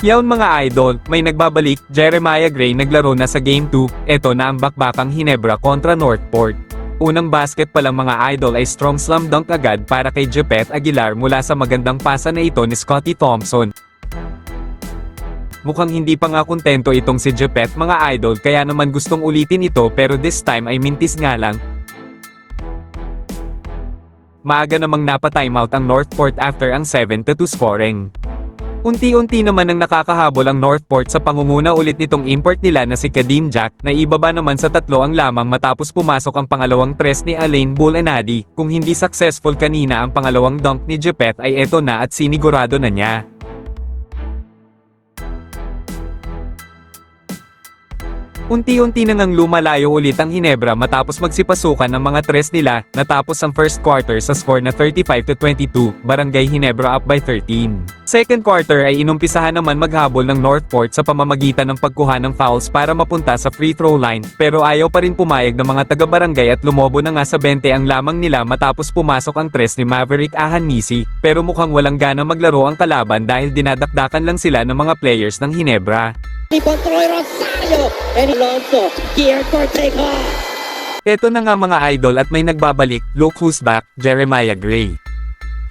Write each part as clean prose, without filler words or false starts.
Yawn mga idol, may nagbabalik, Jeremiah Gray naglaro na sa Game 2, eto na ang bakbakang Hinebra kontra Northport. Unang basket pa lang mga idol ay strong slam dunk agad para kay Jepet Aguilar mula sa magandang pasa na ito ni Scottie Thompson. Mukhang hindi pa nga kontento itong si Jepet mga idol kaya naman gustong ulitin ito pero this time ay mintis nga lang. Maaga namang napa-timeout ang Northport after ang 7-2 scoring. Unti-unti naman ang nakakahabol ang Northport sa pangunguna ulit nitong import nila na si Kadeem Jack na ibaba naman sa 3 ang lamang matapos pumasok ang pangalawang tres ni Alain Bulanadi. Kung hindi successful kanina ang pangalawang dunk ni Jepet ay eto na at sinigurado na niya. Unti-unti na ngang lumalayo ulit ang Hinebra matapos magsipasukan ng mga tres nila, natapos ang first quarter sa score na 35-22, Barangay Hinebra up by 13. Second quarter ay inumpisahan naman maghabol ng Northport sa pamamagitan ng pagkuha ng fouls para mapunta sa free throw line, pero ayaw pa rin pumayag ng mga taga-barangay at lumobo na nga sa 20 ang lamang nila matapos pumasok ang tres ni Maverick Ahanisi, pero mukhang walang gana maglaro ang kalaban dahil dinadakdakan lang sila ng mga players ng Hinebra. Troy Rosario and Alonso here for takeoff. Eto na nga mga idol at may nagbabalik, look who's back, Jeremiah Gray.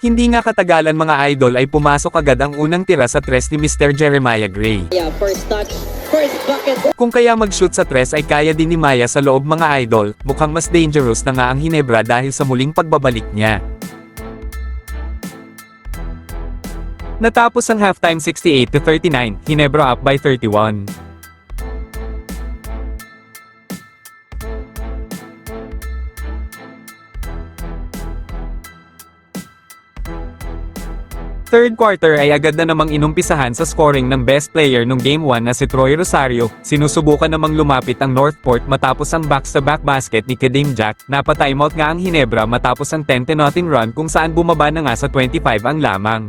Hindi nga katagalan mga idol ay pumasok agad ang unang tira sa tres ni Mr. Jeremiah Gray. Yeah, first touch, first bucket. Kung kaya mag-shoot sa tres ay kaya din ni Maya sa loob mga idol, mukhang mas dangerous na nga ang Hinebra dahil sa muling pagbabalik niya. Natapos ang halftime 68-39, Hinebra up by 31. Third quarter ay agad na namang inumpisahan sa scoring ng best player nung Game 1 na si Troy Rosario, sinusubukan namang lumapit ang Northport matapos ang back-to-back basket ni Kadeem Jack, napa-timeout nga ang Hinebra matapos ang 10-0 run kung saan bumaba na nga sa 25 ang lamang.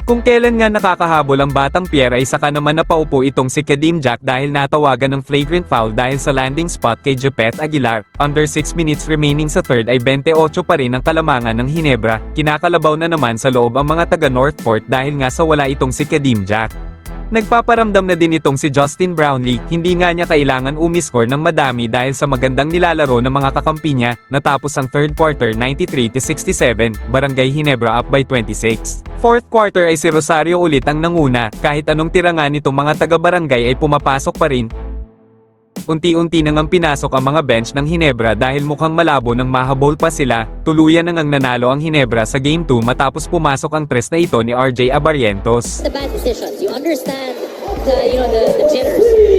Kung kailan nga nakakahabol ang Batang Pierre ay saka naman napaupo itong si Kadeem Jack dahil natawagan ng flagrant foul dahil sa landing spot kay Jepet Aguilar. Under 6 minutes remaining sa third ay 28 pa rin ang kalamangan ng Hinebra, kinakalabaw na naman sa loob ang mga taga Northport dahil nga sa wala itong si Kadeem Jack. Nagpaparamdam na din itong si Justin Brownlee, hindi nga niya kailangan umiscore ng madami dahil sa magandang nilalaro ng mga kakampi niya, natapos ang third quarter 93-67, Barangay Hinebra up by 26. Fourth quarter ay si Rosario ulit ang nanguna, kahit anong tira nga nitong mga taga-barangay ay pumapasok pa rin. Unti-unti nang pinasok ang mga bench ng Hinebra dahil mukhang malabo nang mahabol pa sila, tuluyan nang nanalo ang Hinebra sa Game 2 matapos pumasok ang tres na ito ni RJ Abarrientos. The bad decisions, you understand the jitters.